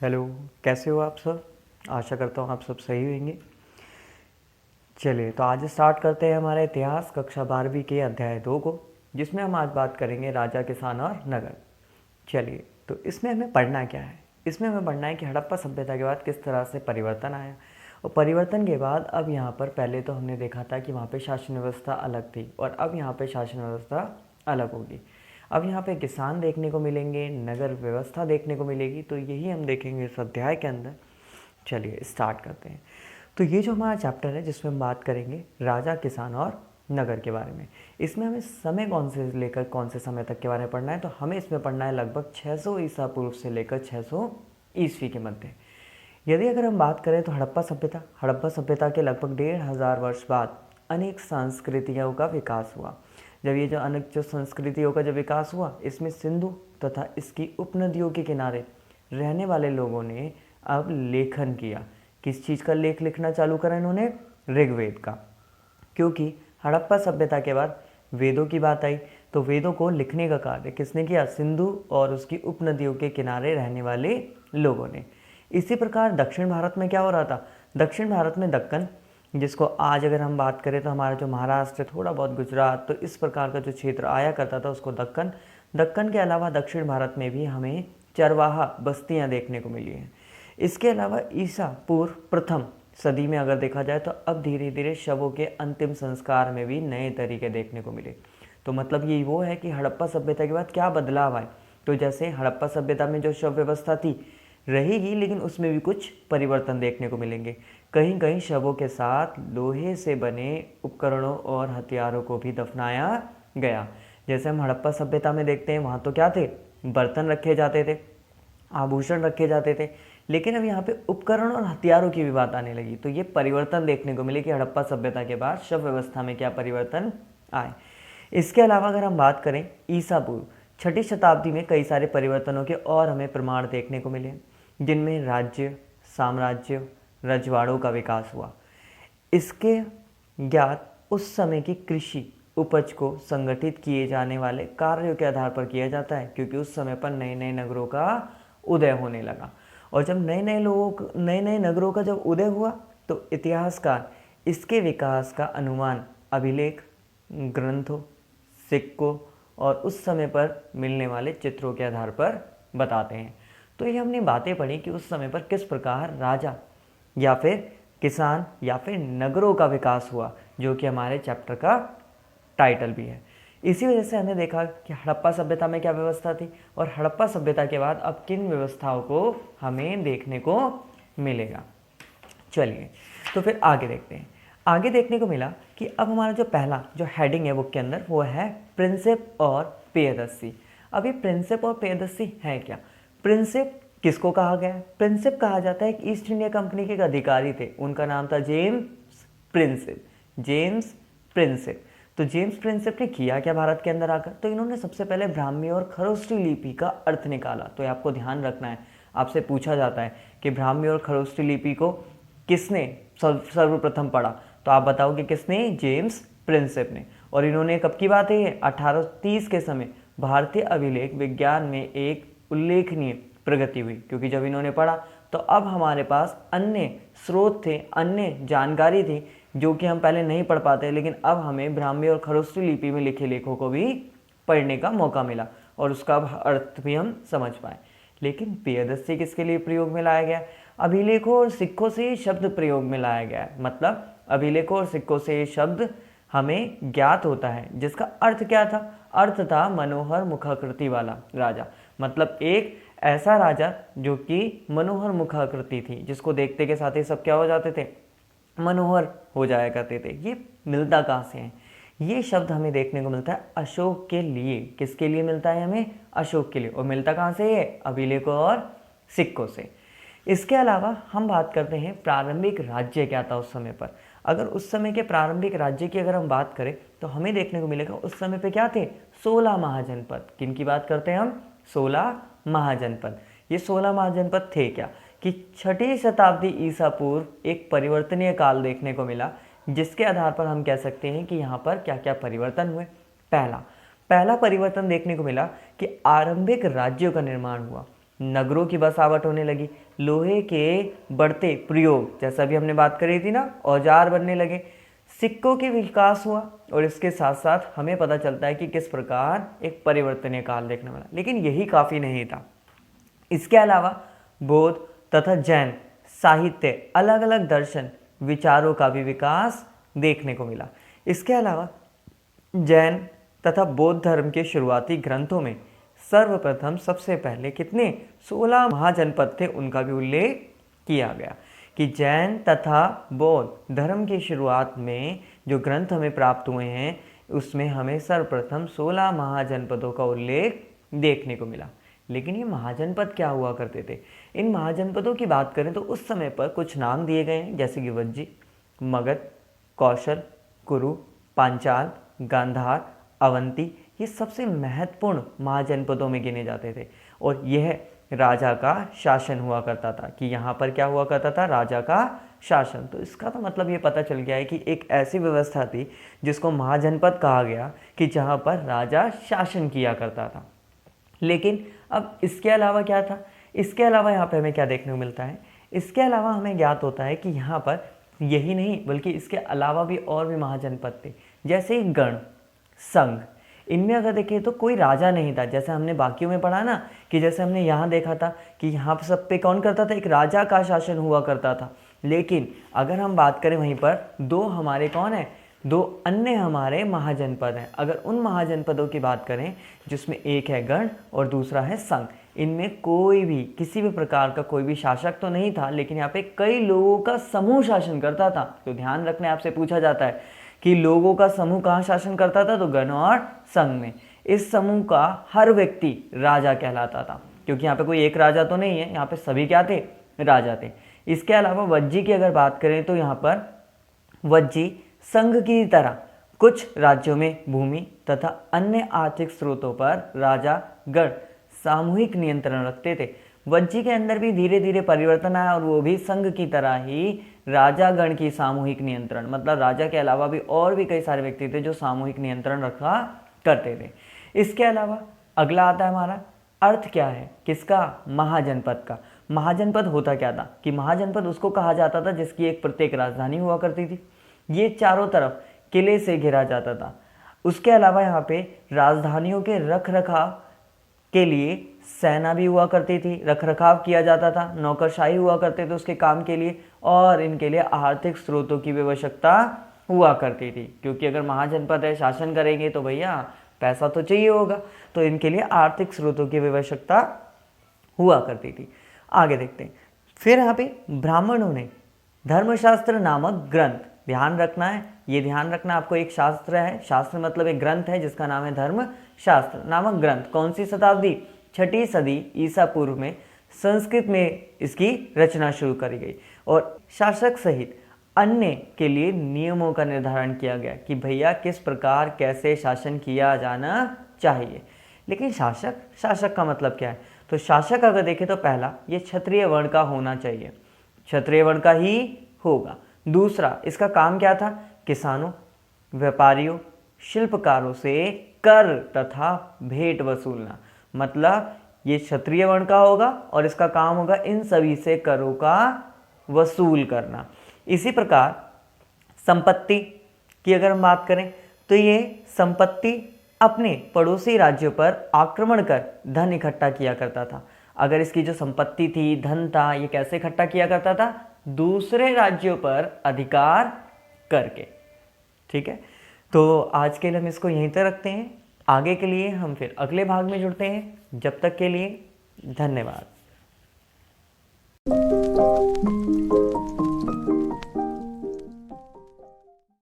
Hello. कैसे हो आप सब? आशा करता हूँ आप सब सही होंगे। चलिए तो आज स्टार्ट करते हैं हमारा इतिहास कक्षा 12वीं के अध्याय 2 को, जिसमें हम आज बात करेंगे राजा, किसान और नगर। चलिए तो इसमें हमें पढ़ना क्या है? इसमें हमें पढ़ना है कि हड़प्पा सभ्यता के बाद किस तरह से परिवर्तन आया, और परिवर्तन के बाद अब यहाँ पर पहले तो हमने देखा था कि वहाँ पे शासन व्यवस्था अलग थी और अब यहाँ पे शासन व्यवस्था अलग होगी। अब यहाँ पे किसान देखने को मिलेंगे, नगर व्यवस्था देखने को मिलेगी, तो यही हम देखेंगे इस अध्याय के अंदर। चलिए स्टार्ट करते हैं। तो ये जो हमारा चैप्टर है जिसमें हम बात करेंगे राजा, किसान और नगर के बारे में, इसमें हमें समय कौन से लेकर कौन से समय तक के बारे में पढ़ना है, तो हमें इसमें पढ़ना है लगभग 600 ईसा पूर्व से लेकर 600 ईस्वी के मध्य। यदि अगर हम बात करें तो हड़प्पा सभ्यता के लगभग 1500 वर्ष बाद अनेक संस्कृतियों का विकास हुआ। जब ये जो अनेक जो संस्कृतियों का जब विकास हुआ, इसमें सिंधु तथा इसकी उपनदियों के किनारे रहने वाले लोगों ने अब लेखन किया। किस चीज़ का लेख लिखना चालू करा इन्होंने? ऋग्वेद का। क्योंकि हड़प्पा सभ्यता के बाद वेदों की बात आई, तो वेदों को लिखने का कार्य किसने किया? सिंधु और उसकी उपनदियों के किनारे रहने वाले लोगों ने। इसी प्रकार दक्षिण भारत में क्या हो रहा था? दक्षिण भारत में दक्कन, जिसको आज अगर हम बात करें तो हमारा जो महाराष्ट्र, थोड़ा बहुत गुजरात, तो इस प्रकार का जो क्षेत्र आया करता था उसको दक्कन। दक्कन के अलावा दक्षिण भारत में भी हमें चरवाहा बस्तियां देखने को मिली हैं। इसके अलावा ईसा पूर्व प्रथम सदी में अगर देखा जाए तो अब धीरे धीरे शवों के अंतिम संस्कार में भी नए तरीके देखने को मिले। तो मतलब ये वो है कि हड़प्पा सभ्यता के बाद क्या बदलाव आए। तो जैसे हड़प्पा सभ्यता में जो शव व्यवस्था थी रहेगी, लेकिन उसमें भी कुछ परिवर्तन देखने को मिलेंगे। कहीं कहीं शवों के साथ लोहे से बने उपकरणों और हथियारों को भी दफनाया गया। जैसे हम हड़प्पा सभ्यता में देखते हैं, वहाँ तो क्या थे? बर्तन रखे जाते थे, आभूषण रखे जाते थे, लेकिन अब यहाँ पे उपकरण और हथियारों की भी बात आने लगी। तो ये परिवर्तन देखने को मिले कि हड़प्पा सभ्यता के बाद शव व्यवस्था में क्या परिवर्तन आए। इसके अलावा अगर हम बात करें ईसा पूर्व 6ठी शताब्दी में कई सारे परिवर्तनों के और हमें प्रमाण देखने को मिले, जिनमें राज्य, साम्राज्य, रजवाड़ों का विकास हुआ। इसके ज्ञात उस समय की कृषि उपज को संगठित किए जाने वाले कार्यों के आधार पर किया जाता है, क्योंकि उस समय पर नए नए नगरों का उदय होने लगा। और जब नए नए नगरों का जब उदय हुआ, तो इतिहासकार इसके विकास का अनुमान अभिलेख, ग्रंथों, सिक्कों और उस समय पर मिलने वाले चित्रों के आधार पर बताते हैं। तो ये हमने बातें पढ़ी कि उस समय पर किस प्रकार राजा या फिर किसान या फिर नगरों का विकास हुआ, जो कि हमारे चैप्टर का टाइटल भी है। इसी वजह से हमने देखा कि हड़प्पा सभ्यता में क्या व्यवस्था थी और हड़प्पा सभ्यता के बाद अब किन व्यवस्थाओं को हमें देखने को मिलेगा। चलिए तो फिर आगे देखते हैं। आगे देखने को मिला कि अब हमारा जो पहला जो हेडिंग है बुक के अंदर, वो है प्रिंसिप और पेयदस्सी। अब ये प्रिंसिप और पेयदस्सी है क्या? प्रिंसिप किसको कहा गया है? प्रिंसिप कहा जाता है कि ईस्ट इंडिया कंपनी के एक अधिकारी थे, उनका नाम था जेम्स प्रिंसिप। James Princip. तो जेम्स प्रिंसिप ने किया क्या भारत के अंदर आकर? तो इन्होंने सबसे पहले ब्राह्मी और खरोष्टी लिपि का अर्थ निकाला। तो ये आपको ध्यान रखना है, आपसे पूछा जाता है कि ब्राह्मी और खरोष्टी लिपि को किसने सर्वप्रथम पढ़ा, तो आप बताओ कि किसने? जेम्स प्रिंसिप ने। और इन्होंने कब की बात है? 1830 के समय भारतीय अभिलेख विज्ञान में एक उल्लेखनीय प्रगति हुई, क्योंकि जब इन्होंने पढ़ा तो अब हमारे पास अन्य स्रोत थे, अन्य जानकारी थी जो कि हम पहले नहीं पढ़ पाते, लेकिन अब हमें ब्राह्मी और खरोष्टी लिपि में लिखे लेखों को भी पढ़ने का मौका मिला और उसका अर्थ भी हम समझ पाए। लेकिन पेयदस्सी किसके लिए प्रयोग में लाया गया? अभिलेखों और सिक्कों से ये शब्द प्रयोग में लाया गया है। मतलब अभिलेखों और सिक्कों से ये शब्द हमें ज्ञात होता है, जिसका अर्थ क्या था? अर्थ था मनोहर मुखाकृति वाला राजा। मतलब एक ऐसा राजा जो कि मनोहर मुखाकृति थी, जिसको देखते के साथ ही सब क्या हो जाते थे? मनोहर हो जाया करते थे। ये मिलता कहाँ से है? ये शब्द हमें देखने को मिलता है अशोक के लिए। किसके लिए मिलता है हमें? अशोक के लिए। और मिलता कहाँ से है? अभिलेखों और सिक्कों से। इसके अलावा हम बात करते हैं प्रारंभिक राज्य क्या था उस समय पर। अगर उस समय के प्रारंभिक राज्य की अगर हम बात करें तो हमें देखने को मिलेगा उस समय पे क्या थे? 16 महाजनपद। किन की बात करते हैं हम? 16 महाजनपद। ये 16 महाजनपद थे क्या? कि 6ठी शताब्दी ईसा पूर्व एक परिवर्तनीय काल देखने को मिला, जिसके आधार पर हम कह सकते हैं कि यहाँ पर क्या क्या परिवर्तन हुए। पहला परिवर्तन देखने को मिला कि आरंभिक राज्यों का निर्माण हुआ, नगरों की बसावट होने लगी। लोहे के बढ़ते प्रयोग, जैसा भी हमने बात करी थी ना, औजार बनने लगे, सिक्कों के विकास हुआ, और इसके साथ साथ हमें पता चलता है कि किस प्रकार एक परिवर्तनीय काल देखने मिला। लेकिन यही काफ़ी नहीं था। इसके अलावा बौद्ध तथा जैन साहित्य, अलग अलग दर्शन विचारों का भी विकास देखने को मिला। इसके अलावा जैन तथा बौद्ध धर्म के शुरुआती ग्रंथों में सर्वप्रथम सबसे पहले कितने 16 महाजनपद थे उनका भी उल्लेख किया गया, कि जैन तथा बौद्ध धर्म की शुरुआत में जो ग्रंथ हमें प्राप्त हुए हैं उसमें हमें सर्वप्रथम 16 महाजनपदों का उल्लेख देखने को मिला। लेकिन ये महाजनपद क्या हुआ करते थे? इन महाजनपदों की बात करें तो उस समय पर कुछ नाम दिए गए हैं, जैसे कि वज्जी, मगध, कौशल, कुरु, पांचाल, गांधार, अवंती, ये सबसे महत्वपूर्ण महाजनपदों में गिने जाते थे। और यह राजा का शासन हुआ करता था, कि यहाँ पर क्या हुआ करता था? राजा का शासन। तो इसका तो मतलब ये पता चल गया है कि एक ऐसी व्यवस्था थी जिसको महाजनपद कहा गया, कि जहाँ पर राजा शासन किया करता था। लेकिन अब इसके अलावा क्या था? इसके अलावा यहाँ पे हमें क्या देखने को मिलता है? इसके अलावा हमें ज्ञात होता है कि यहाँ पर यही नहीं बल्कि इसके अलावा भी और भी महाजनपद थे, जैसे गण, संघ। इनमें अगर देखें तो कोई राजा नहीं था, जैसे हमने बाकियों में पढ़ा ना, कि जैसे हमने यहाँ देखा था कि यहाँ पर सब पे कौन करता था? एक राजा का शासन हुआ करता था। लेकिन अगर हम बात करें वहीं पर दो हमारे कौन है? दो अन्य हमारे महाजनपद हैं। अगर उन महाजनपदों की बात करें जिसमें एक है गण और दूसरा है संघ, इनमें कोई भी किसी भी प्रकार का कोई भी शासक तो नहीं था, लेकिन यहाँ पे कई लोगों का समूह शासन करता था। तो ध्यान रखने आपसे पूछा जाता है कि लोगों का समूह कहाँ शासन करता था? तो गण और संघ में। इस समूह का हर व्यक्ति राजा कहलाता था, क्योंकि यहाँ पे कोई एक राजा तो नहीं है, यहाँ पे सभी क्या थे? राजा थे। इसके अलावा वज्जी की अगर बात करें तो यहाँ पर वज्जी संघ की तरह कुछ राज्यों में भूमि तथा अन्य आर्थिक स्रोतों पर राजा गण सामूहिक नियंत्रण रखते थे। वज्जी के अंदर भी धीरे धीरे परिवर्तन आया, और वो भी संघ की तरह ही राजा गण की सामूहिक नियंत्रण, मतलब राजा के अलावा भी और भी कई सारे व्यक्ति थे जो सामूहिक नियंत्रण रखा करते थे। इसके अलावा अगला आता है हमारा अर्थ क्या है? किसका? महाजनपद का। महाजनपद होता क्या था? कि महाजनपद उसको कहा जाता था जिसकी एक प्रत्येक राजधानी हुआ करती थी। ये चारों तरफ किले से घिरा जाता था। उसके अलावा यहाँ पे राजधानियों के रख रखाव के लिए सेना भी हुआ करती थी, रख रखाव किया जाता था, नौकरशाही हुआ करते थे उसके काम के लिए, और इनके लिए आर्थिक स्रोतों की भी आवश्यकता हुआ करती थी, क्योंकि अगर महाजनपद है, शासन करेंगे तो भैया पैसा तो चाहिए होगा, तो इनके लिए आर्थिक स्रोतों की आवश्यकता हुआ करती थी। आगे देखते हैं। फिर यहाँ पे ब्राह्मणों ने धर्मशास्त्र नामक ग्रंथ, ध्यान रखना है, ये ध्यान रखना आपको, एक शास्त्र है, शास्त्र मतलब एक ग्रंथ है जिसका नाम है धर्मशास्त्र नामक ग्रंथ। कौन सी शताब्दी? 6ठी सदी ईसा पूर्व में संस्कृत में इसकी रचना शुरू करी गई, और शासक सहित अन्य के लिए नियमों का निर्धारण किया गया कि भैया किस प्रकार कैसे शासन किया जाना चाहिए। लेकिन शासक का मतलब क्या है? तो शासक अगर देखें तो पहला, ये क्षत्रिय वर्ण का होना चाहिए, क्षत्रिय वर्ण का ही होगा। दूसरा, इसका काम क्या था? किसानों, व्यापारियों, शिल्पकारों से कर तथा भेंट वसूलना, मतलब ये क्षत्रिय वर्ण का होगा और इसका काम होगा इन सभी से करों का वसूल करना। इसी प्रकार संपत्ति की अगर हम बात करें तो ये संपत्ति अपने पड़ोसी राज्यों पर आक्रमण कर धन इकट्ठा किया करता था। अगर इसकी जो संपत्ति थी, धन था, ये कैसे इकट्ठा किया करता था? दूसरे राज्यों पर अधिकार करके। ठीक है, तो आज के लिए हम इसको यहीं तक रखते हैं। आगे के लिए हम फिर अगले भाग में जुड़ते हैं। जब तक के लिए धन्यवाद।